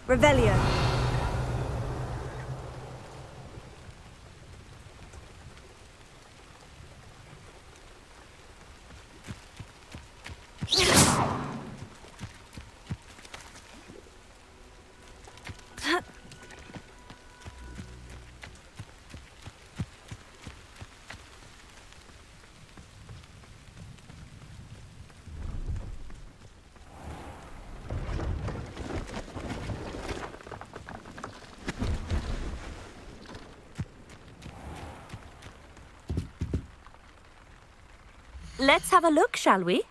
Revelio. Let's have a look, shall we?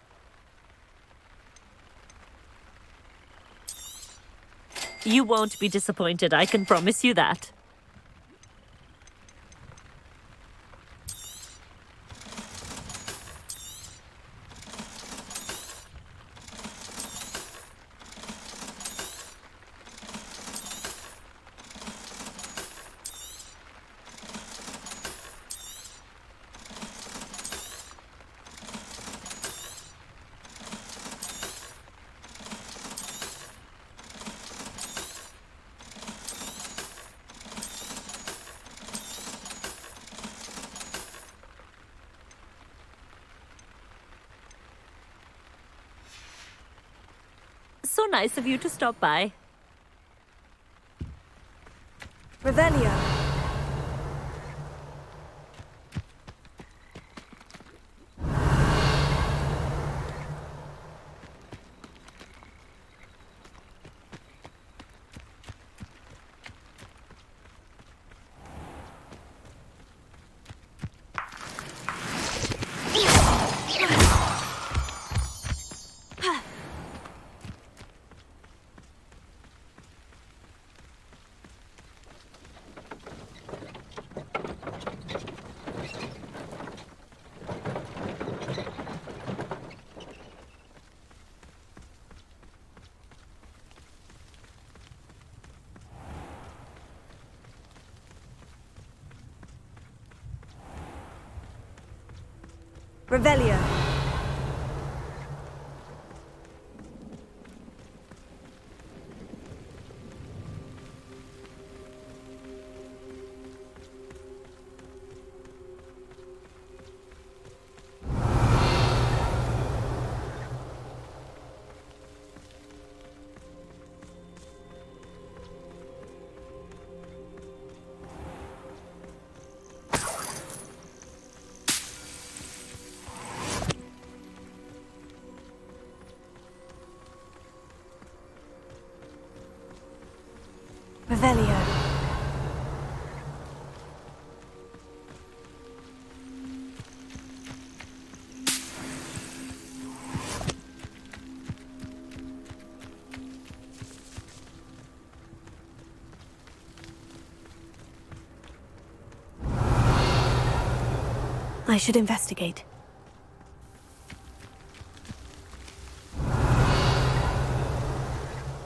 You won't be disappointed, I can promise you that. So nice of you to stop by. Revelio. Revelio. Revelio. I should investigate.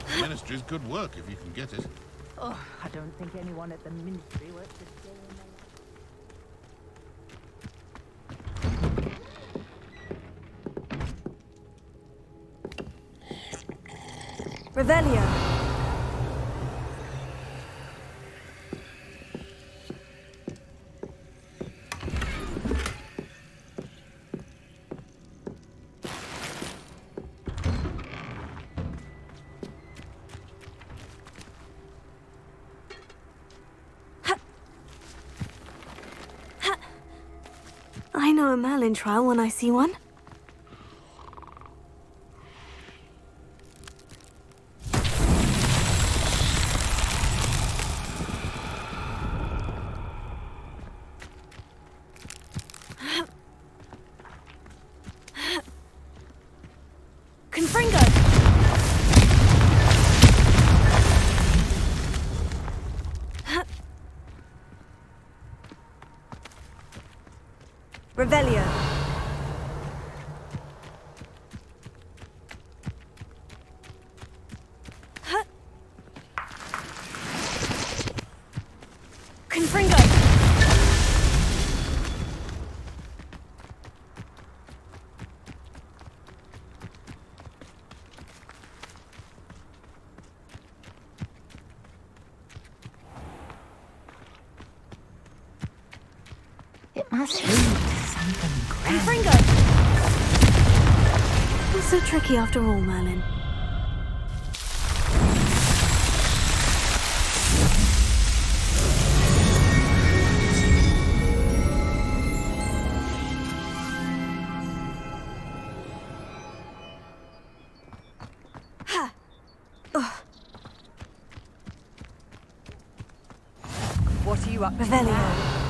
The Ministry's good work if you can get it. Oh, I don't think anyone at the Ministry works a day in my life. Revelio. I know a Merlin trial when I see one. Confringo! Revelio. Confringo! Must lead to something grand. Confringo! Not so tricky after all, Merlin. Ha! Ugh. What are you up to Revelio. now?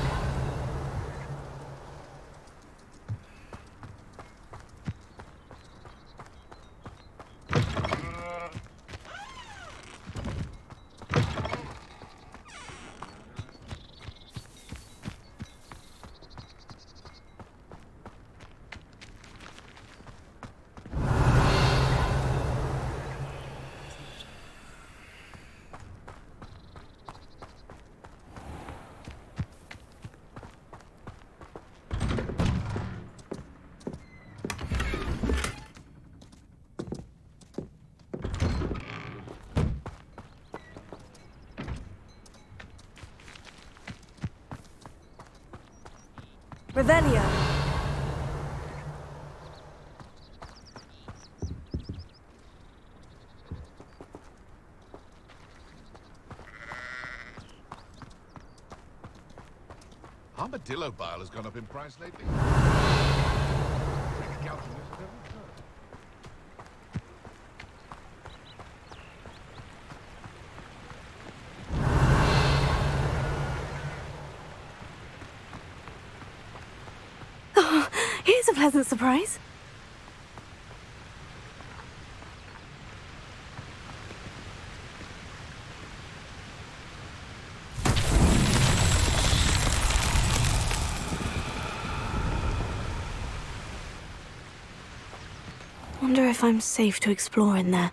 Revelio. Armadillo bile has gone up in price lately. Here's a pleasant surprise. Wonder if I'm safe to explore in there.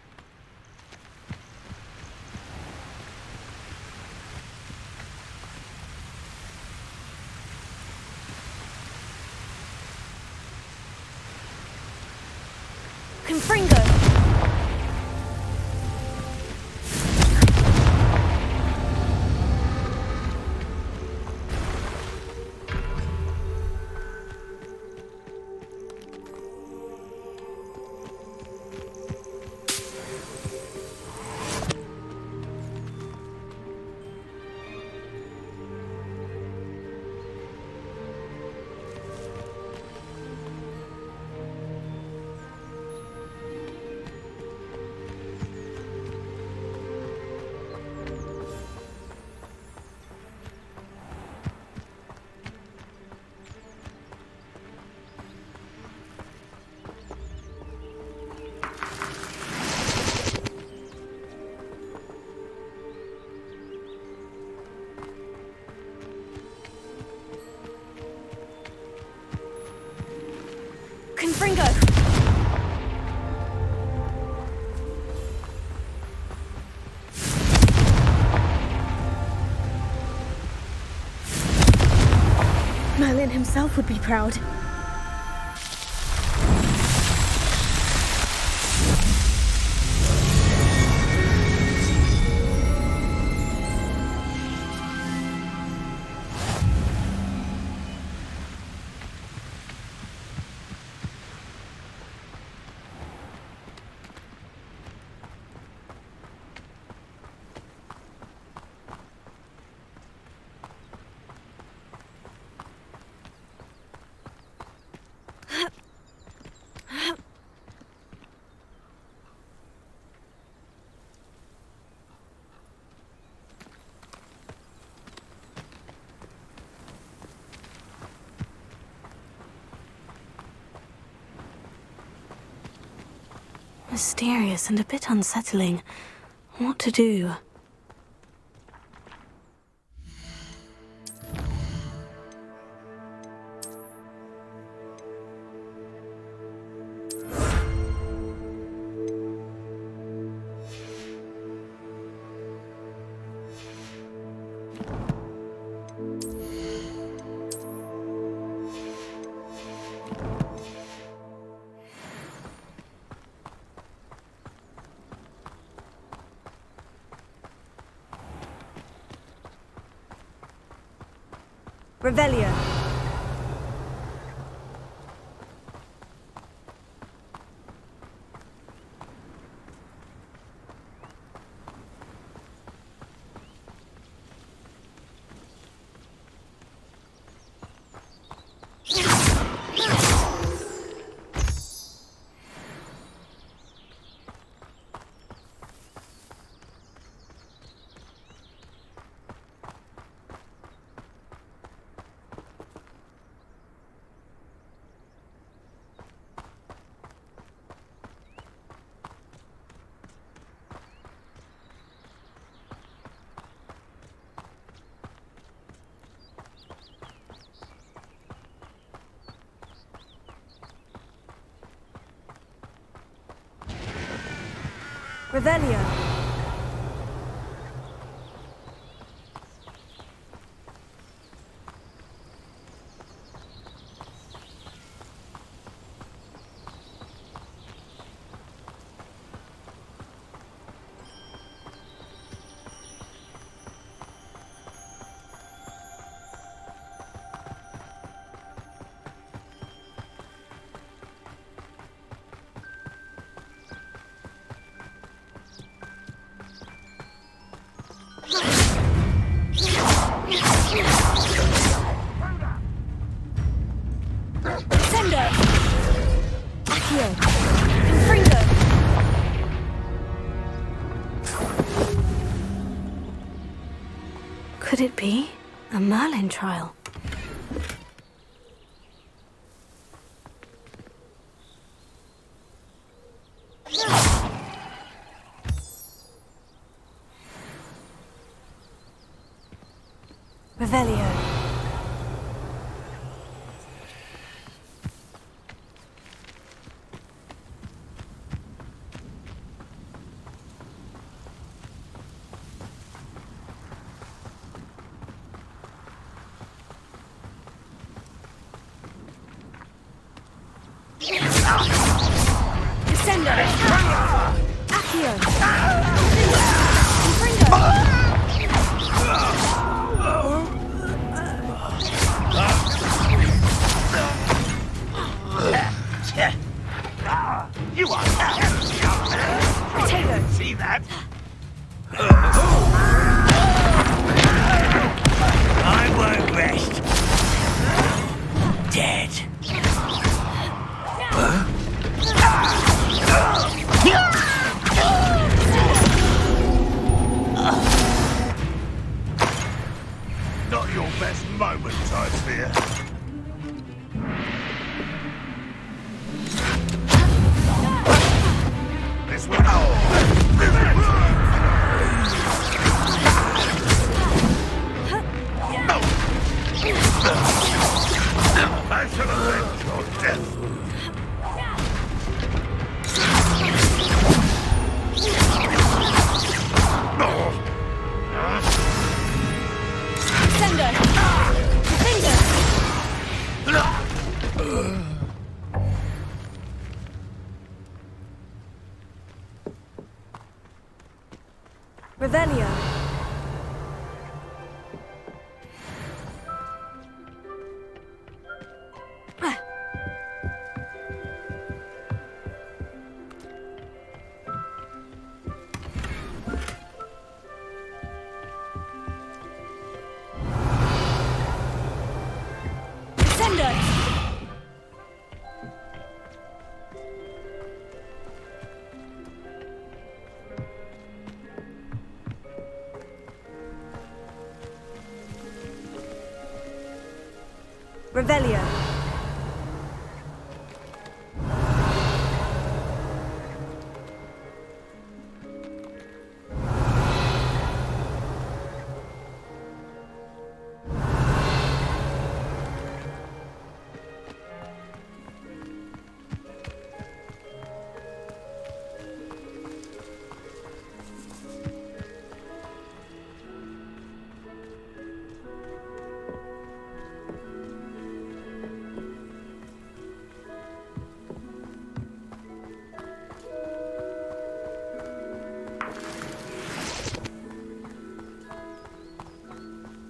Confringo! Confringo! Merlin himself would be proud. Mysterious and a bit unsettling. What to do? Revelio. Revelio. Could it be a Merlin trial? Revelio. Descendo. Accio. You are Potato. see that? I won't rest. Dead. Not your best moment, I fear. This will I shall avenge your death. Descendo. Revelio. Descendo. Revelio.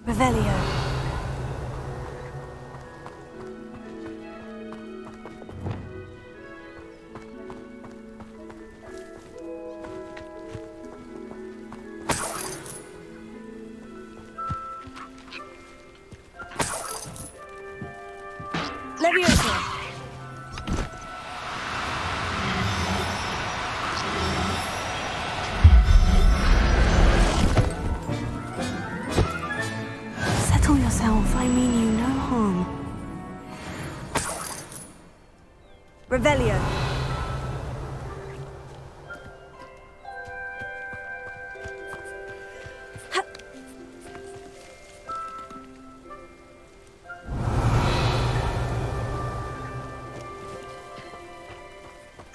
Revelio. Leviosa. Settle yourself, I mean you no harm. Revelio.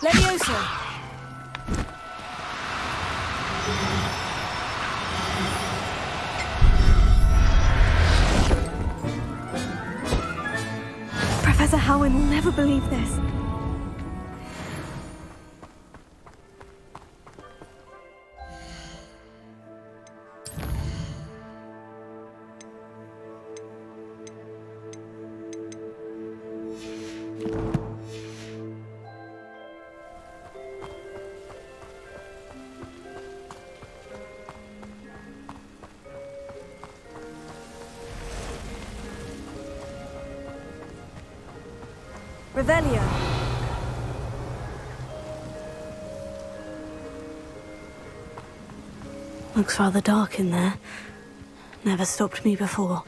Leviosa. one will never believe this. Revelio. Looks rather dark in there. Never stopped me before.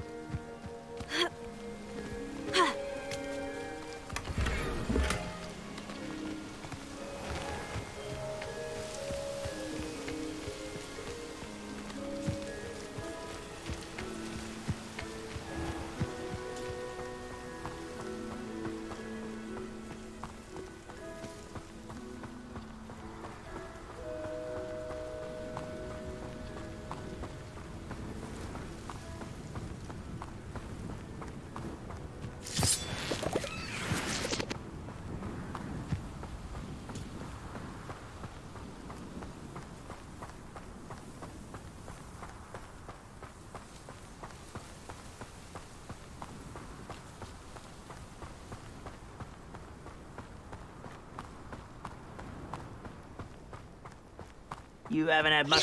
You haven't had much.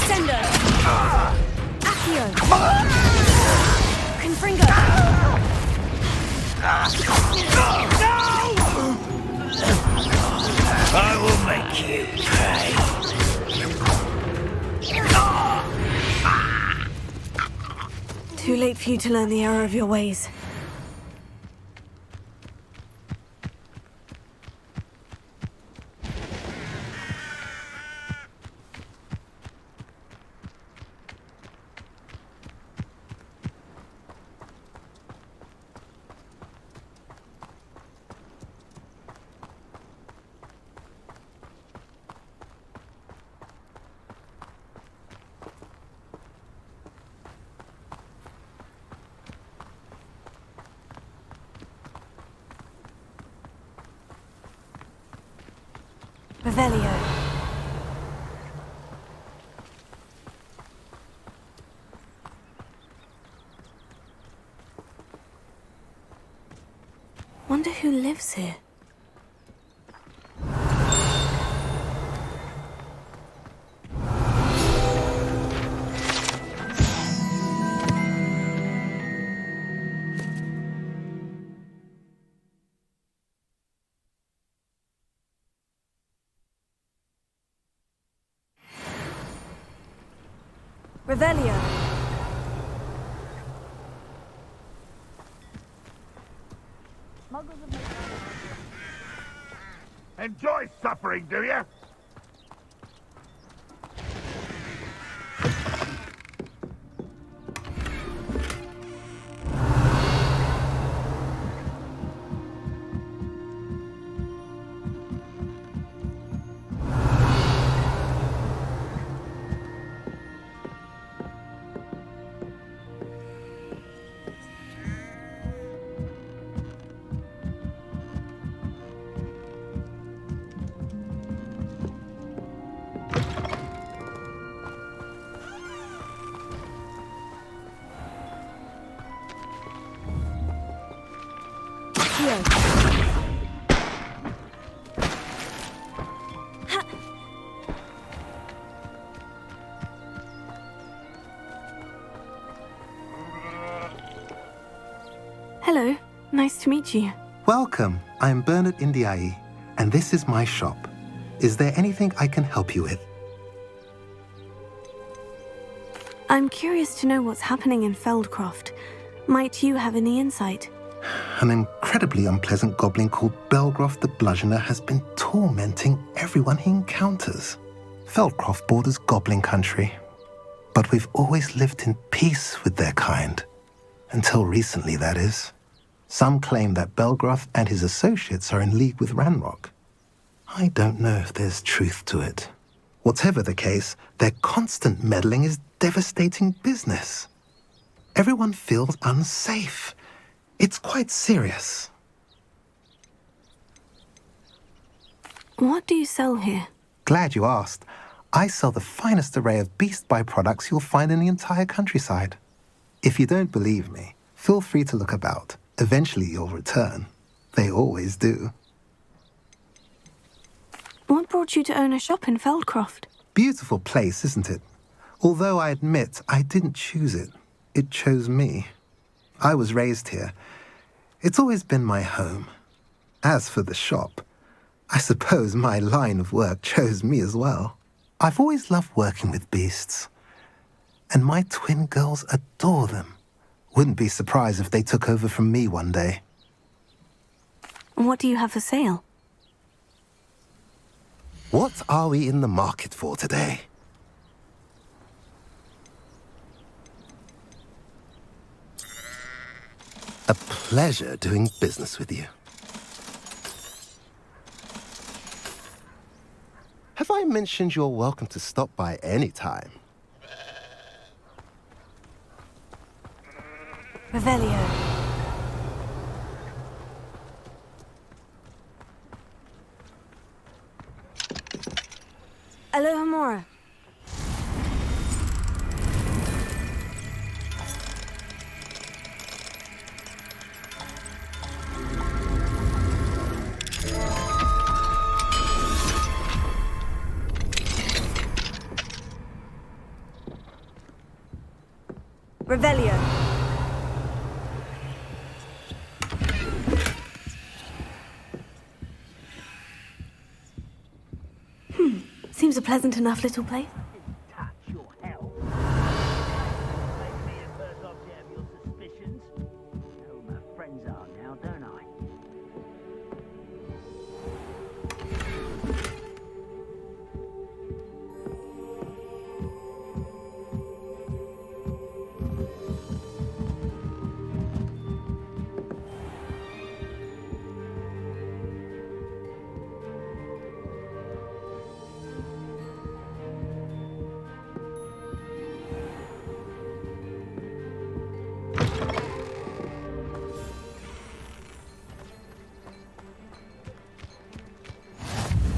Sender! Accio! Confringo! I will make you pay. Too late for you to learn the error of your ways. Revelio. Wonder who lives here. Revelio. Enjoy suffering, do you? Hello, nice to meet you. Welcome. I'm Bernard Indiai, and this is my shop. Is there anything I can help you with? I'm curious to know what's happening in Feldcroft. Might you have any insight? An incredibly unpleasant goblin called Belgroth the Bludgeoner has been tormenting everyone he encounters. Feldcroft borders goblin country, but we've always lived in peace with their kind. Until recently, that is. Some claim that Belgroth and his associates are in league with Ranrock. I don't know if there's truth to it. Whatever the case, their constant meddling is devastating business. Everyone feels unsafe. It's quite serious. What do you sell here? Glad you asked. I sell the finest array of beast byproducts you'll find in the entire countryside. If you don't believe me, feel free to look about. Eventually you'll return. They always do. What brought you to own a shop in Feldcroft? Beautiful place, isn't it? Although I admit I didn't choose it. It chose me. I was raised here. It's always been my home. As for the shop, I suppose my line of work chose me as well. I've always loved working with beasts. And my twin girls adore them. Wouldn't be surprised if they took over from me one day. What do you have for sale? What are we in the market for today? A pleasure doing business with you. Have I mentioned you're welcome to stop by any time? Revelio. Alohomora. Revelio. Seems a pleasant enough little place. Touch your hell. Make me the first object of your suspicions. Know who my friends are now, don't I?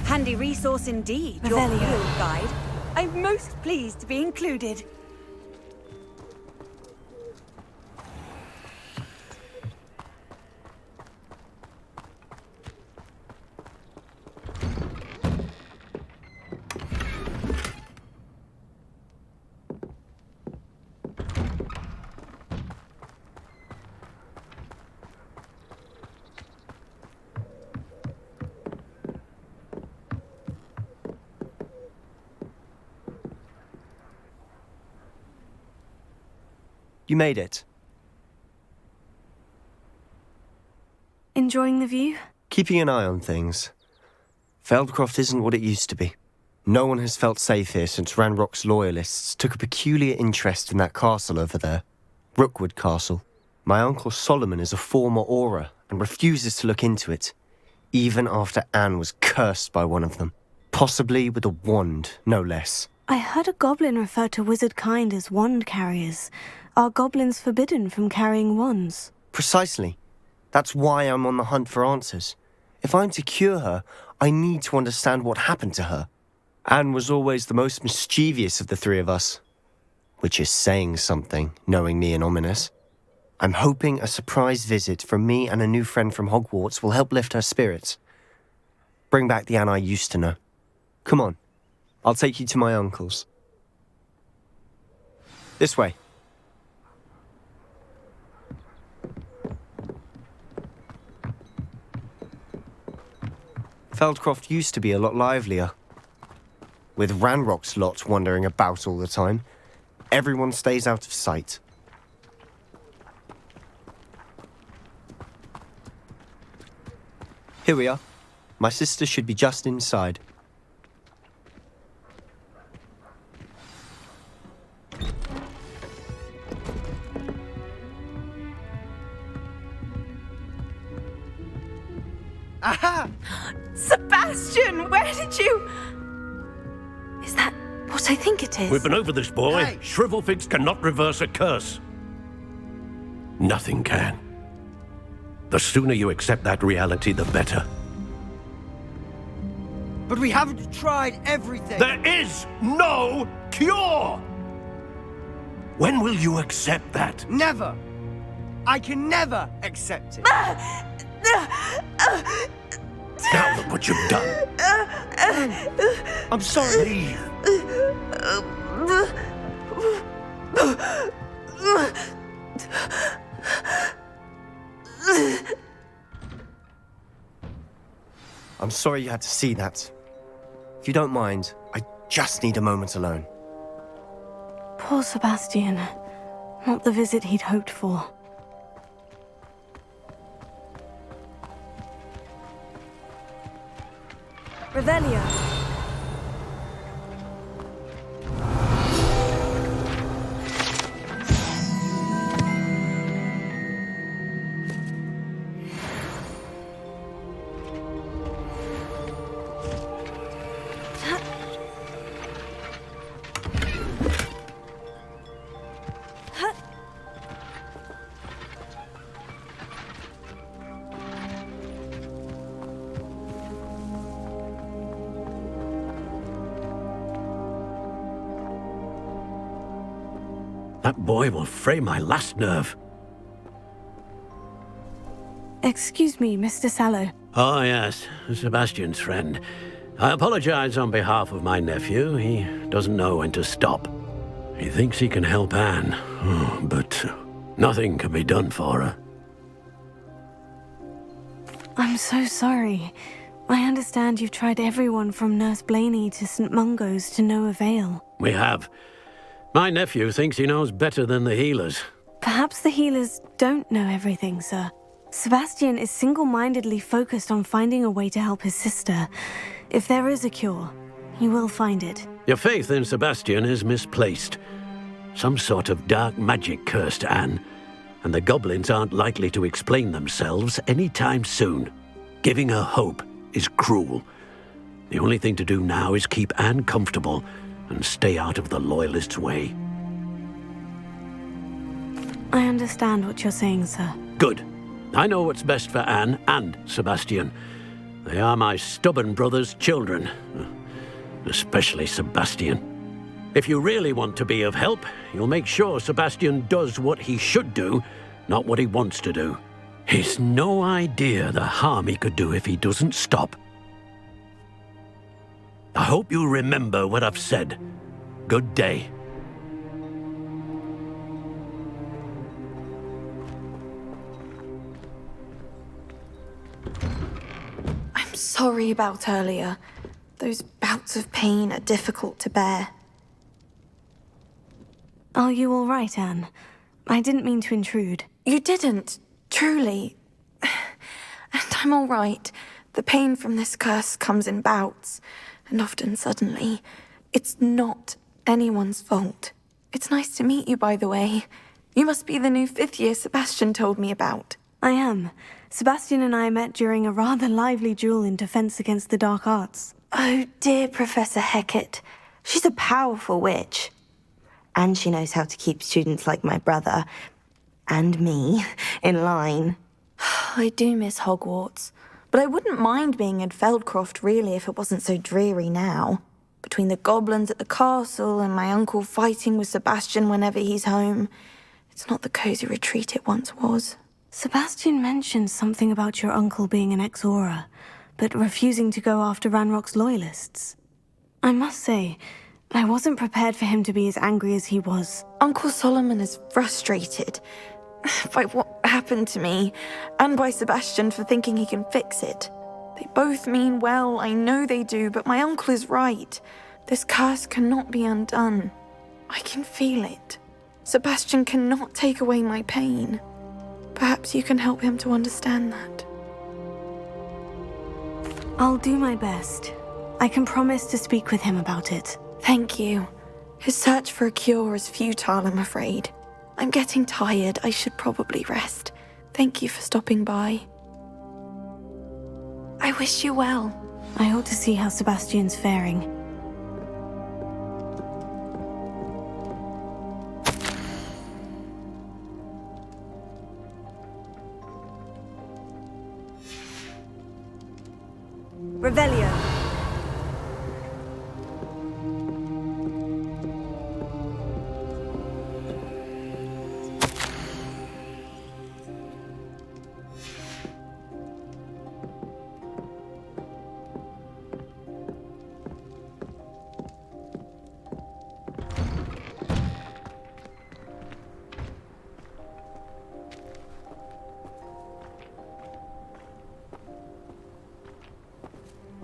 Handy resource indeed, your Revelio. field guide. I'm most pleased to be included. You made it. Enjoying the view? Keeping an eye on things. Feldcroft isn't what it used to be. No one has felt safe here since Ranrock's loyalists took a peculiar interest in that castle over there. Rookwood Castle. My uncle Solomon is a former Auror and refuses to look into it, even after Anne was cursed by one of them. Possibly with a wand, no less. I heard a goblin refer to wizard kind as wand carriers. Are goblins forbidden from carrying wands? Precisely. That's why I'm on the hunt for answers. If I'm to cure her, I need to understand what happened to her. Anne was always the most mischievous of the three of us. Which is saying something, knowing me and ominous. I'm hoping a surprise visit from me and a new friend from Hogwarts will help lift her spirits. Bring back the Anne I used to know. Come on, I'll take you to my uncle's. This way. Feldcroft used to be a lot livelier. With Ranrock's lot wandering about all the time, everyone stays out of sight. Here we are. My sister should be just inside. Aha! Sebastian, where did you... Is that what I think it is? We've been over this, boy. Hey. Shrivelfigs cannot reverse a curse. Nothing can. The sooner you accept that reality, the better. But we haven't tried everything! There is no cure! When will you accept that? Never! I can never accept it! Now look what you've done. I'm sorry. Leave. I'm sorry you had to see that. If you don't mind, I just need a moment alone. Poor Sebastian. Not the visit he'd hoped for. Revelio. That boy will fray my last nerve. Excuse me, Mr. Sallow. Oh, yes, Sebastian's friend. I apologize on behalf of my nephew. He doesn't know when to stop. He thinks he can help Anne, but nothing can be done for her. I'm so sorry. I understand you've tried everyone from Nurse Blaney to St. Mungo's to no avail. We have. My nephew thinks he knows better than the healers. Perhaps the healers don't know everything, sir. Sebastian is single-mindedly focused on finding a way to help his sister. If there is a cure, he will find it. Your faith in Sebastian is misplaced. Some sort of dark magic cursed Anne, and the goblins aren't likely to explain themselves anytime soon. Giving her hope is cruel. The only thing to do now is keep Anne comfortable and stay out of the Loyalists' way. I understand what you're saying, sir. Good. I know what's best for Anne and Sebastian. They are my stubborn brother's children. Especially Sebastian. If you really want to be of help, you'll make sure Sebastian does what he should do, not what he wants to do. He's no idea the harm he could do if he doesn't stop. I hope you remember what I've said. Good day. I'm sorry about earlier. Those bouts of pain are difficult to bear. Are you all right, Anne? I didn't mean to intrude. You didn't, truly. And I'm all right. The pain from this curse comes in bouts, and often suddenly. It's not anyone's fault. It's nice to meet you, by the way. You must be the new 5th year Sebastian told me about. I am. Sebastian and I met during a rather lively duel in defense against the dark arts. Oh, dear Professor Hecat. She's a powerful witch. And she knows how to keep students like my brother, and me, in line. I do miss Hogwarts, but I wouldn't mind being in Feldcroft, really, if it wasn't so dreary now. Between the goblins at the castle and my uncle fighting with Sebastian whenever he's home, it's not the cozy retreat it once was. Sebastian mentioned something about your uncle being an ex-Aura, but refusing to go after Ranrock's loyalists. I must say, I wasn't prepared for him to be as angry as he was. Uncle Solomon is frustrated by what happened to me, and by Sebastian for thinking he can fix it. They both mean well, I know they do, but my uncle is right. This curse cannot be undone. I can feel it. Sebastian cannot take away my pain. Perhaps you can help him to understand that. I'll do my best. I can promise to speak with him about it. Thank you. His search for a cure is futile, I'm afraid. I'm getting tired. I should probably rest. Thank you for stopping by. I wish you well. I ought to see how Sebastian's faring.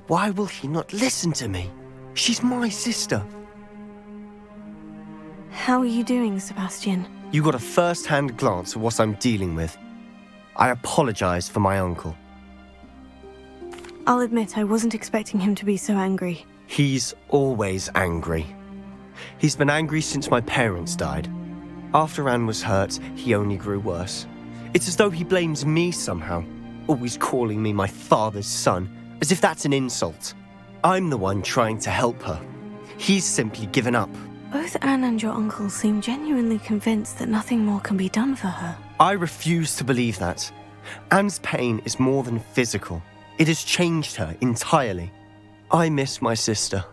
Why will he not listen to me? She's my sister. How are you doing, Sebastian? You got a first-hand glance at what I'm dealing with. I apologize for my uncle. I'll admit I wasn't expecting him to be so angry. He's always angry. He's been angry since my parents died. After Anne was hurt, he only grew worse. It's as though he blames me somehow, always calling me my father's son, as if that's an insult. I'm the one trying to help her. He's simply given up. Both Anne and your uncle seem genuinely convinced that nothing more can be done for her. I refuse to believe that. Anne's pain is more than physical. It has changed her entirely. I miss my sister.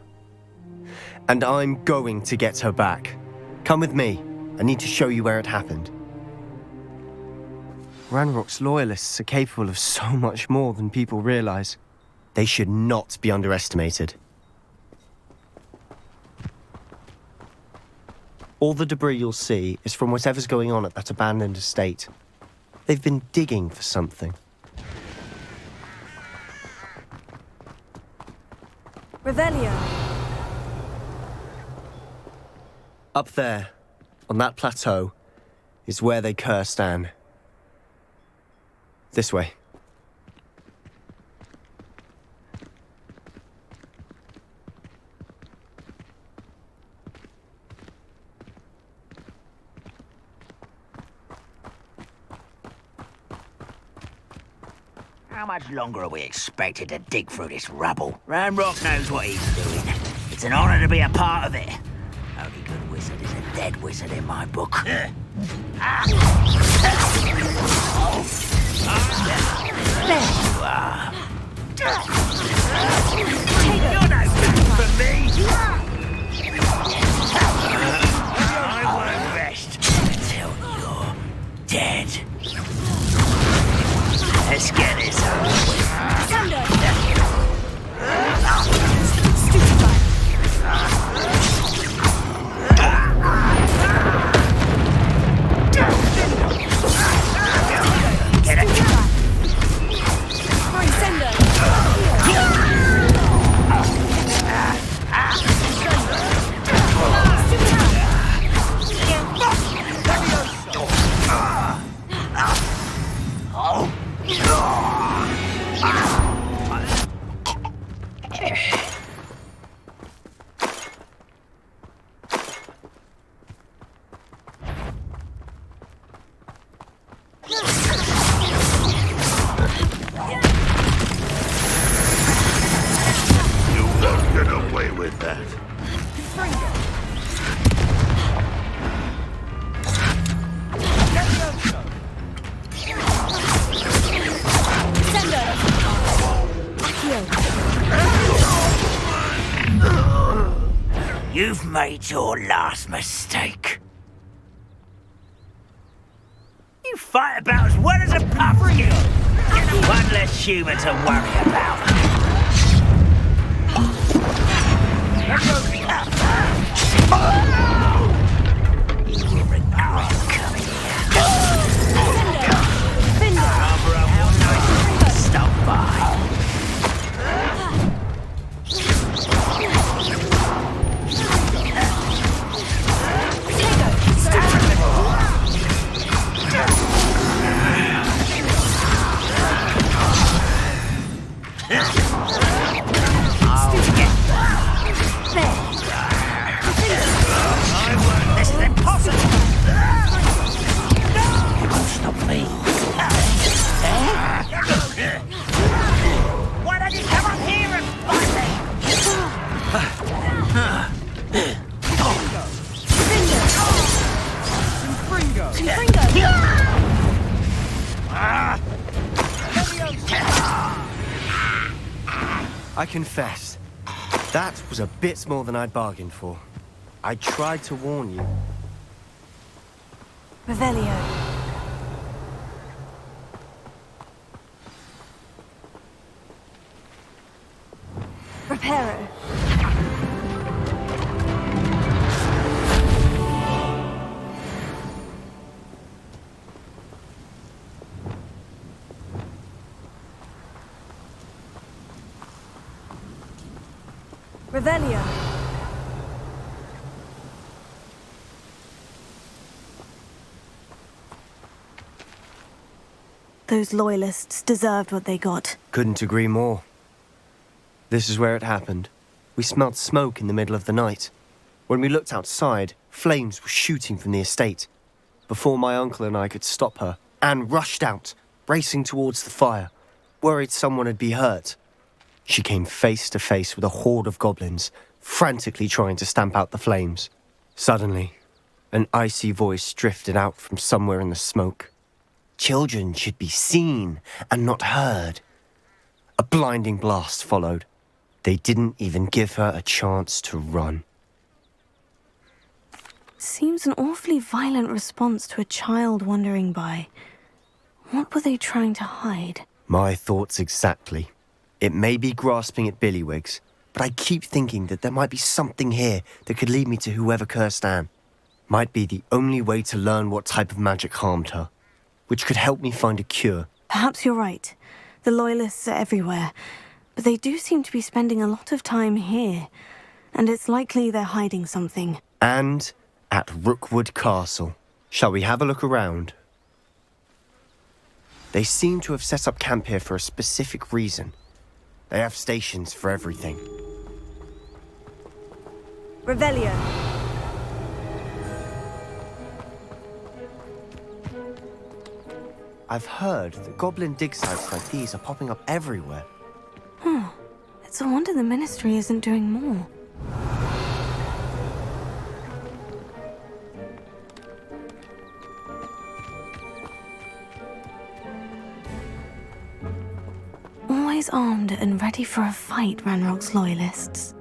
And I'm going to get her back. Come with me. I need to show you where it happened. Ranrock's loyalists are capable of so much more than people realize. They should not be underestimated. All the debris you'll see is from whatever's going on at that abandoned estate. They've been digging for something. Revelio. Up there, on that plateau, is where they cursed Anne. This way. How much longer are we expected to dig through this rubble? Ranrock knows what he's doing. It's an honor to be a part of it. Only good wizard is a dead wizard in my book. There you are. You're no match for me. I won't rest until you're dead. Let's get this over with. Get it. You've made your last mistake. You fight about as well as a pumpkin. One less human to worry about. You will regret coming here. Barbara will know to stop by. This is impossible! You won't stop me. Why don't you come up here and fight me? I confess, that was a bit more than I'd bargained for. I tried to warn you. Revelio. Reparo. Revelio. Those loyalists deserved what they got. Couldn't agree more. This is where it happened. We smelled smoke in the middle of the night. When we looked outside, flames were shooting from the estate. Before my uncle and I could stop her, Anne rushed out, racing towards the fire, worried someone had been hurt. She came face to face with a horde of goblins, frantically trying to stamp out the flames. Suddenly, an icy voice drifted out from somewhere in the smoke. Children should be seen and not heard. A blinding blast followed. They didn't even give her a chance to run. Seems an awfully violent response to a child wandering by. What were they trying to hide? My thoughts exactly. It may be grasping at Billywigs, but I keep thinking that there might be something here that could lead me to whoever cursed Anne. Might be the only way to learn what type of magic harmed her, which could help me find a cure. Perhaps you're right. The Loyalists are everywhere, but they do seem to be spending a lot of time here, and it's likely they're hiding something. And at Rookwood Castle. Shall we have a look around? They seem to have set up camp here for a specific reason. They have stations for everything. Revelio. I've heard that goblin dig sites like these are popping up everywhere. It's a wonder the Ministry isn't doing more. Always armed and ready for a fight, Ranrock's Loyalists.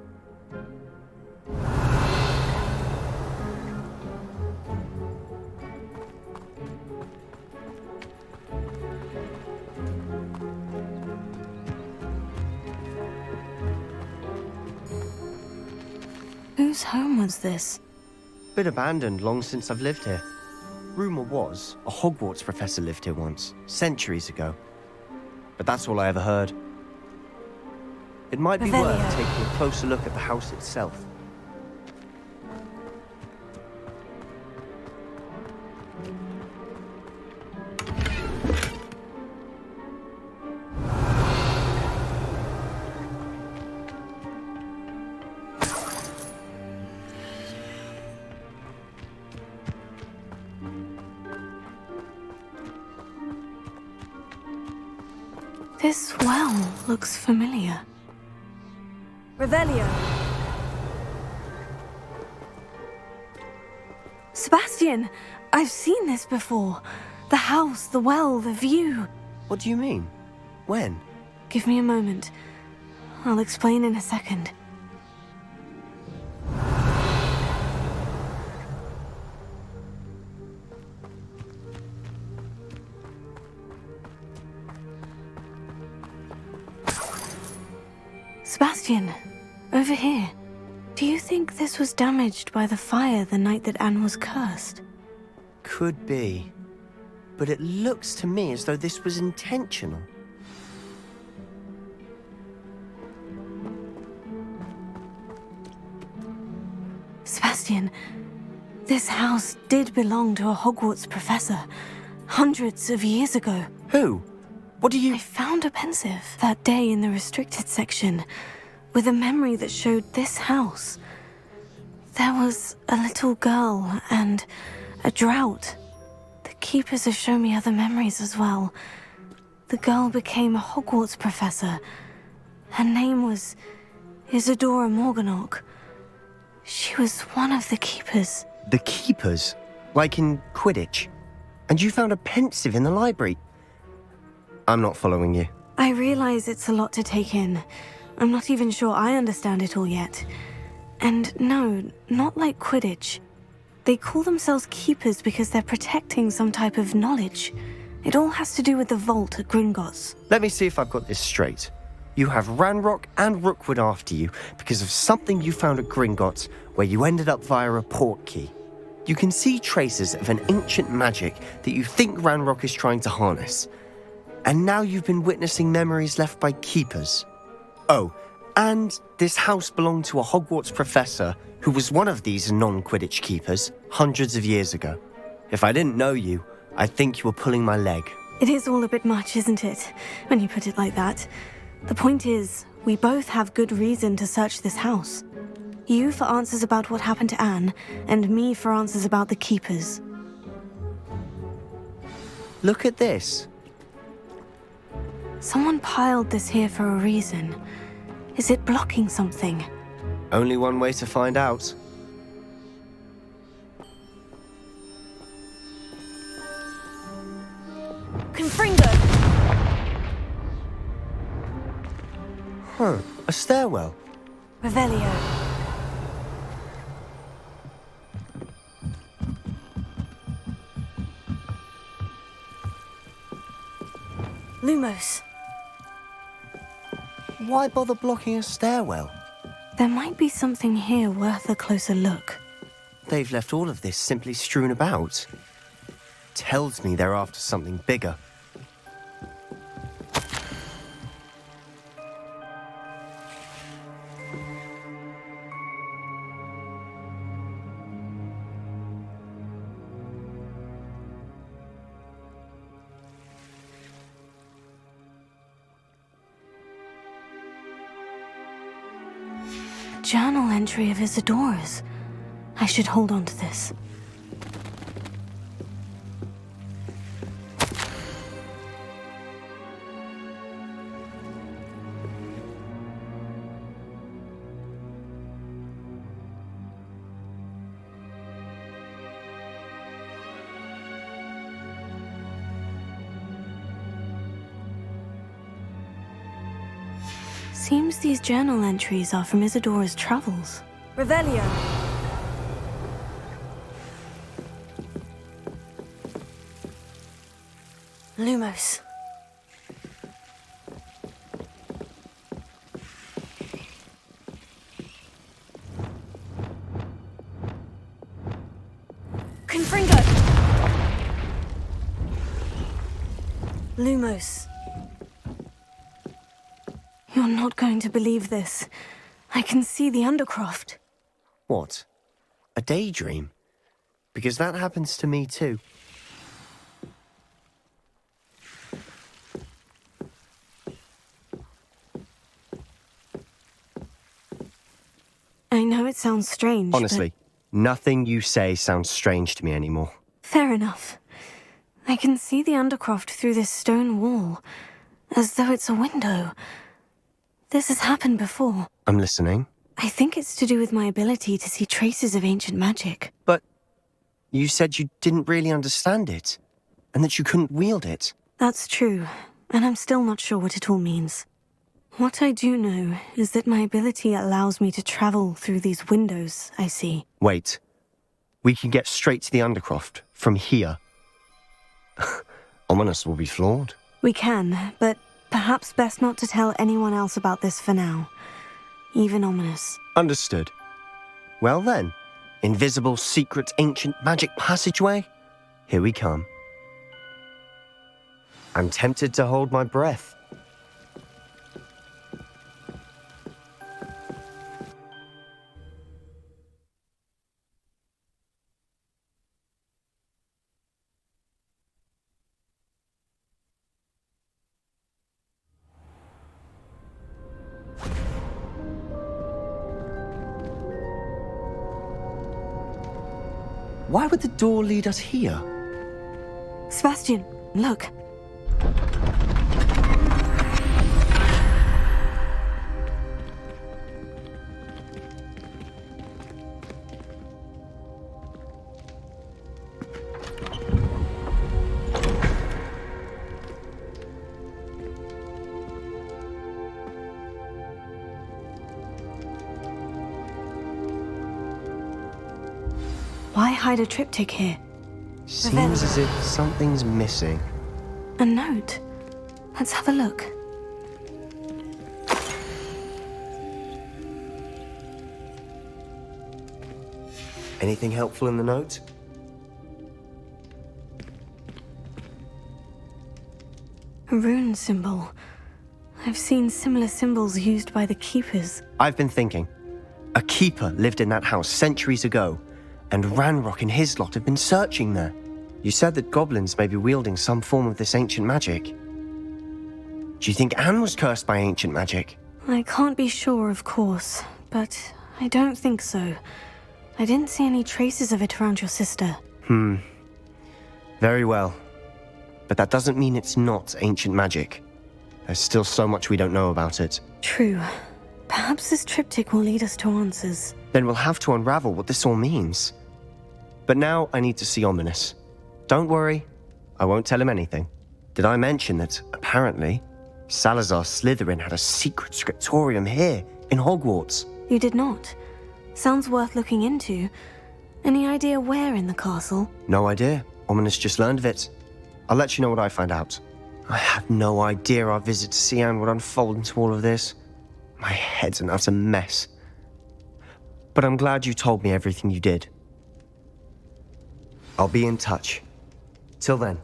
Whose home was this? Been abandoned long since I've lived here. Rumour was a Hogwarts professor lived here once, centuries ago. But that's all I ever heard. It might be worth taking a closer look at the house itself. This well looks familiar. Revelio. Sebastian! I've seen this before. The house, the well, the view. What do you mean? When? Give me a moment. I'll explain in a second. Sebastian, over here. Do you think this was damaged by the fire the night that Anne was cursed? Could be. But it looks to me as though this was intentional. Sebastian, this house did belong to a Hogwarts professor, hundreds of years ago. Who? What do you... I found a pensive that day in the restricted section, with a memory that showed this house. There was a little girl and a drought. The keepers have shown me other memories as well. The girl became a Hogwarts professor. Her name was Isadora Morganach. She was one of the keepers. The keepers? Like in Quidditch? And you found a pensive in the library? I'm not following you. I realize it's a lot to take in. I'm not even sure I understand it all yet. And no, not like Quidditch. They call themselves keepers because they're protecting some type of knowledge. It all has to do with the vault at Gringotts. Let me see if I've got this straight. You have Ranrock and Rookwood after you because of something you found at Gringotts where you ended up via a port key. You can see traces of an ancient magic that you think Ranrock is trying to harness. And now you've been witnessing memories left by keepers. Oh, And this house belonged to a Hogwarts professor who was one of these non-Quidditch keepers hundreds of years ago. If I didn't know you, I'd think you were pulling my leg. It is all a bit much, isn't it, when you put it like that? The point is, we both have good reason to search this house. You for answers about what happened to Anne, and me for answers about the keepers. Look at this. Someone piled this here for a reason. Is it blocking something? Only one way to find out. Confringo! Huh, a stairwell. Revelio. Lumos. Why bother blocking a stairwell? There might be something here worth a closer look. They've left all of this simply strewn about. Tells me they're after something bigger. Journal entry of Isadora's. I should hold on to this. Seems these journal entries are from Isadora's travels. Revelio. Lumos. Confringo. Lumos. You're not going to believe this. I can see the Undercroft. What? A daydream? Because that happens to me too. I know it sounds strange, Honestly, nothing you say sounds strange to me anymore. Fair enough. I can see the Undercroft through this stone wall, as though it's a window. This has happened before. I'm listening. I think it's to do with my ability to see traces of ancient magic. But you said you didn't really understand it, and that you couldn't wield it. That's true, and I'm still not sure what it all means. What I do know is that my ability allows me to travel through these windows I see. Wait. We can get straight to the Undercroft from here. Ominous will be flawed. We can, but perhaps best not to tell anyone else about this for now. Even Ominous. Understood. Well then, invisible, secret, ancient magic passageway? Here we come. I'm tempted to hold my breath. Why would the door lead us here? Sebastian, look. Why hide a triptych here? Seems as if something's missing. A note. Let's have a look. Anything helpful in the note? A rune symbol. I've seen similar symbols used by the Keepers. I've been thinking. A keeper lived in that house centuries ago, and Ranrock and his lot have been searching there. You said that goblins may be wielding some form of this ancient magic. Do you think Anne was cursed by ancient magic? I can't be sure, of course, but I don't think so. I didn't see any traces of it around your sister. Very well. But that doesn't mean it's not ancient magic. There's still so much we don't know about it. True. Perhaps this triptych will lead us to answers. Then we'll have to unravel what this all means. But now I need to see Ominous. Don't worry, I won't tell him anything. Did I mention that, apparently, Salazar Slytherin had a secret scriptorium here, in Hogwarts? You did not. Sounds worth looking into. Any idea where in the castle? No idea. Ominous just learned of it. I'll let you know what I find out. I had no idea our visit to see Anne would unfold into all of this. My head's an utter mess. But I'm glad you told me everything you did. I'll be in touch. Till then.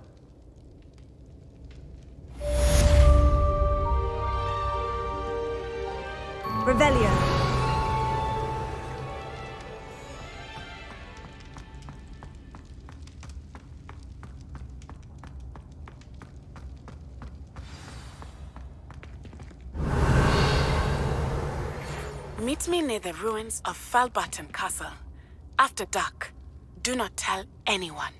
Revelio. Meet me near the ruins of Falbarton Castle. After dark. Do not tell anyone.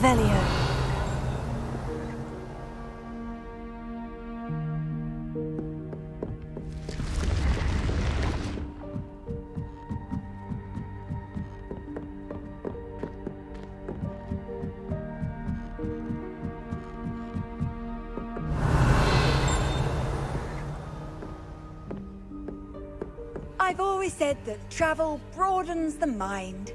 Revelio. I've always said that travel broadens the mind.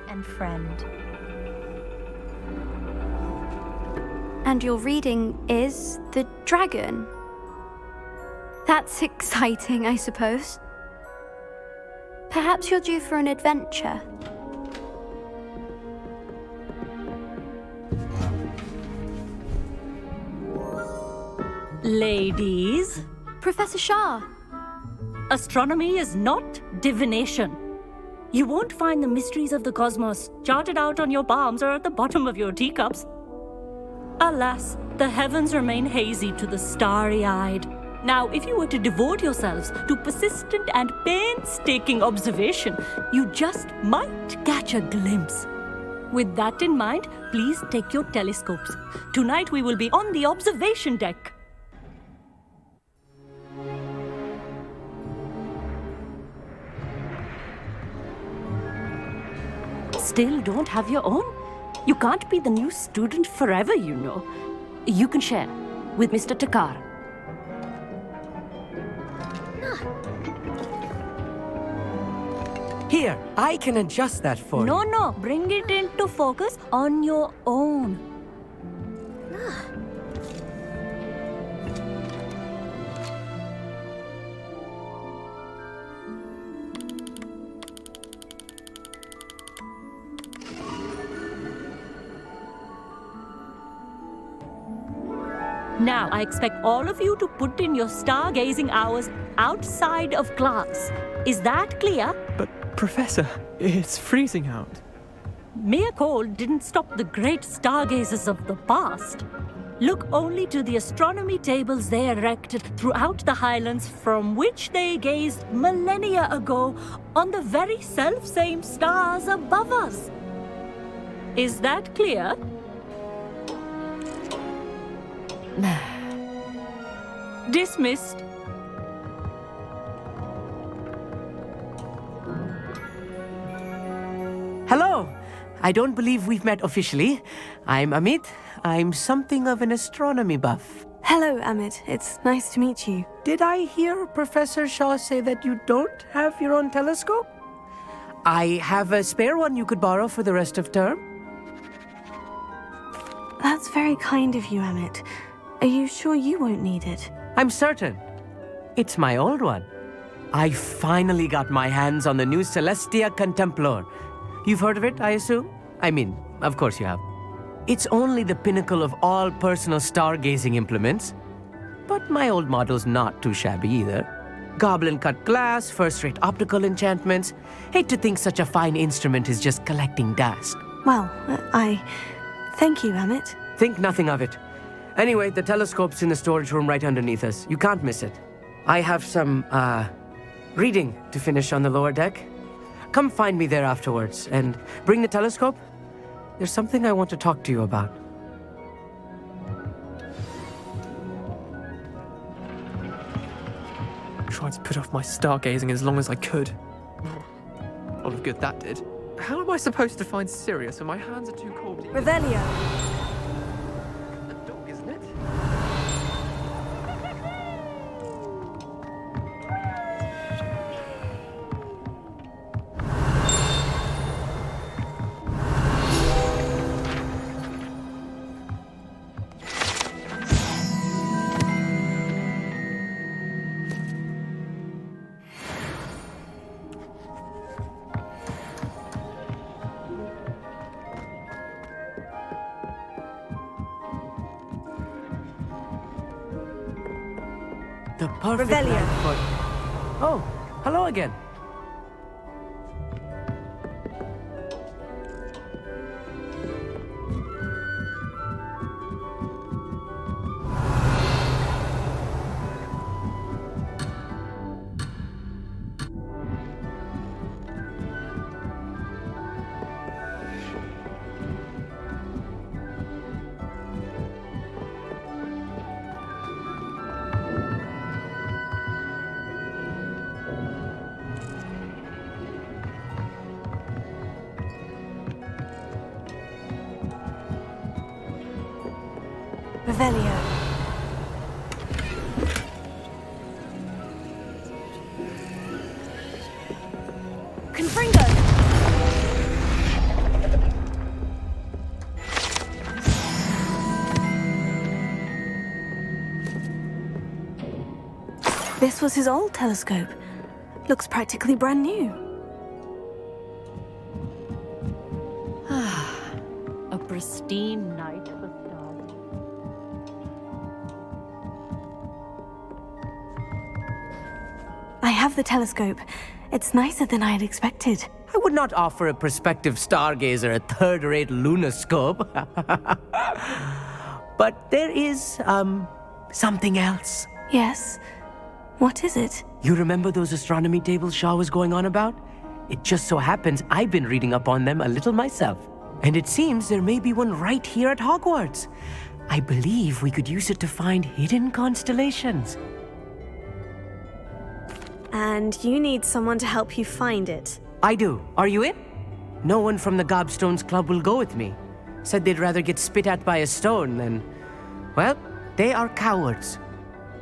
And friend. And your reading is the dragon. That's exciting, I suppose. Perhaps you're due for an adventure. Ladies, Professor Shah. astronomy is not divination. You won't find the mysteries of the cosmos charted out on your palms or at the bottom of your teacups. Alas, the heavens remain hazy to the starry-eyed. Now, if you were to devote yourselves to persistent and painstaking observation, you just might catch a glimpse. With that in mind, please take your telescopes. Tonight we will be on the observation deck. Still don't have your own? You can't be the new student forever, you know. You can share with Mr. Takar. Here, I can adjust that for you. No, bring it into focus on your own. Now, I expect all of you to put in your stargazing hours outside of class. Is that clear? But, Professor, it's freezing out. Mere cold didn't stop the great stargazers of the past. Look only to the astronomy tables they erected throughout the highlands from which they gazed millennia ago on the very self-same stars above us. Is that clear? Dismissed. Hello. I don't believe we've met officially. I'm Amit. I'm something of an astronomy buff. Hello, Amit. It's nice to meet you. Did I hear Professor Shaw say that you don't have your own telescope? I have a spare one you could borrow for the rest of term. That's very kind of you, Amit. Are you sure you won't need it? I'm certain. It's my old one. I finally got my hands on the new Celestia Contemplar. You've heard of it, I assume? I mean, of course you have. It's only the pinnacle of all personal stargazing implements. But my old model's not too shabby either. Goblin-cut glass, first-rate optical enchantments. Hate to think such a fine instrument is just collecting dust. Well, thank you, Amit. Think nothing of it. Anyway, the telescope's in the storage room right underneath us. You can't miss it. I have some, reading to finish on the lower deck. Come find me there afterwards, and bring the telescope. There's something I want to talk to you about. Tried to put off my stargazing as long as I could. A lot of good that did. How am I supposed to find Sirius when my hands are too cold? Revelio. A dog, isn't it? The perfect Revelio. night for... Oh, hello again. Revelio. Confringo! This was his old telescope. Looks practically brand new. A pristine night for stars. I have the telescope. It's nicer than I had expected. I would not offer a prospective stargazer a third-rate lunoscope. But there is, something else. Yes? What is it? You remember those astronomy tables Shaw was going on about? It just so happens I've been reading up on them a little myself. And it seems there may be one right here at Hogwarts. I believe we could use it to find hidden constellations. And you need someone to help you find it. I do. Are you in? No one from the Gobstones Club will go with me. Said they'd rather get spit at by a stone than... Well, they are cowards.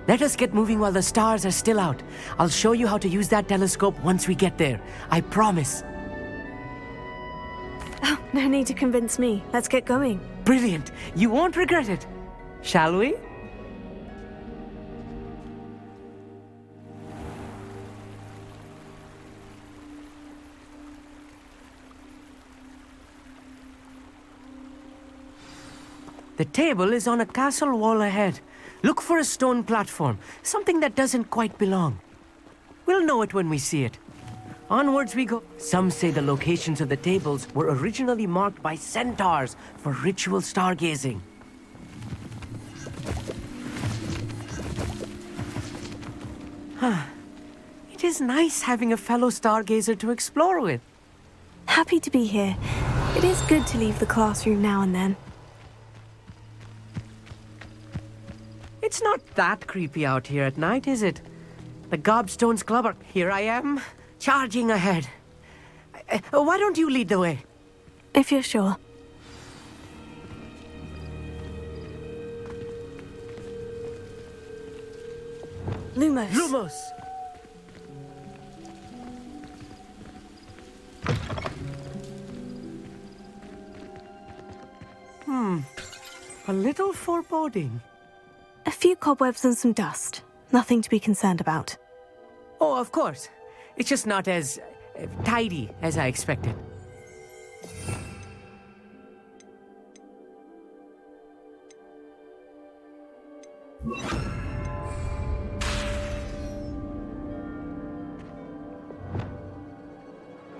Let us get moving while the stars are still out. I'll show you how to use that telescope once we get there. I promise. Oh, no need to convince me. Let's get going. Brilliant. You won't regret it. Shall we? The table is on a castle wall ahead. Look for a stone platform, something that doesn't quite belong. We'll know it when we see it. Onwards we go. Some say the locations of the tables were originally marked by centaurs for ritual stargazing. It is nice having a fellow stargazer to explore with. Happy to be here. It is good to leave the classroom now and then. It's not that creepy out here at night, is it? The Gobstones Club are... Here I am, charging ahead. Why don't you lead the way? If you're sure. Lumos. Lumos! A little foreboding. A few cobwebs and some dust. Nothing to be concerned about. Oh, of course. It's just not as tidy as I expected.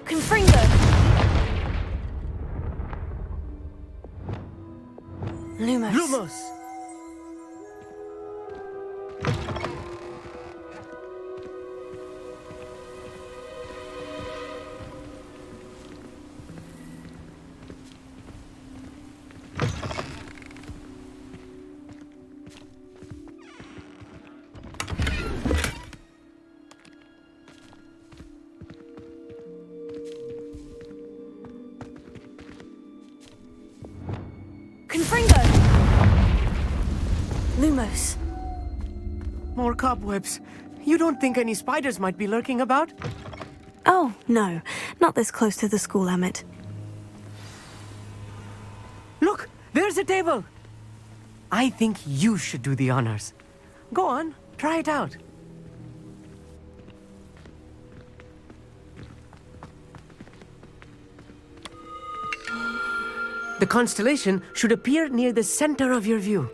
Confringo! Lumos. Lumos! Confringo! Lumos. More cobwebs. You don't think any spiders might be lurking about? Oh, no. Not this close to the school, Emmett. Look, there's a table. I think you should do the honors. Go on, try it out. The constellation should appear near the center of your view.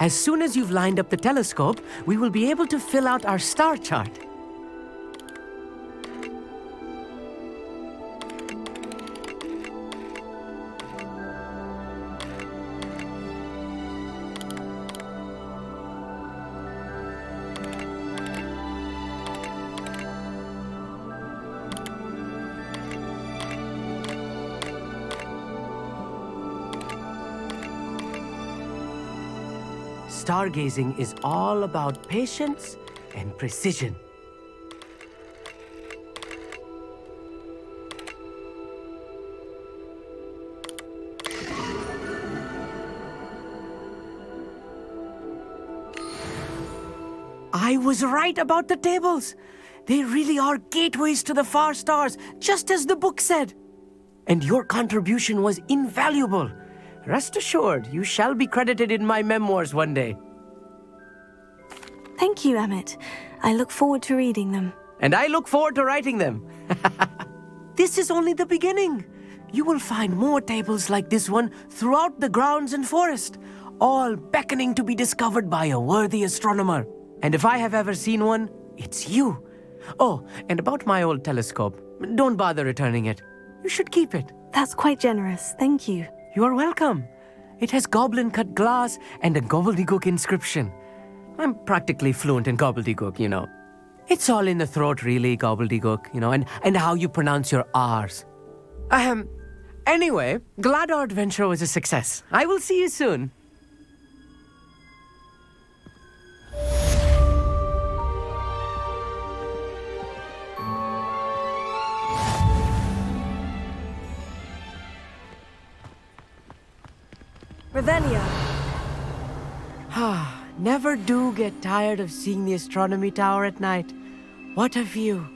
As soon as you've lined up the telescope, we will be able to fill out our star chart. Stargazing is all about patience and precision. I was right about the tables. They really are gateways to the far stars, just as the book said. And your contribution was invaluable. Rest assured, you shall be credited in my memoirs one day. Thank you, Emmett. I look forward to reading them. And I look forward to writing them. This is only the beginning. You will find more tables like this one throughout the grounds and forest, all beckoning to be discovered by a worthy astronomer. And if I have ever seen one, it's you. Oh, and about my old telescope, don't bother returning it. You should keep it. That's quite generous. Thank you. You are welcome. It has goblin-cut glass and a gobbledygook inscription. I'm practically fluent in gobbledygook, you know. It's all in the throat, really, gobbledygook, you know, and how you pronounce your R's. Anyway, glad our adventure was a success. I will see you soon. Revelio. Never do get tired of seeing the astronomy tower at night. What a view.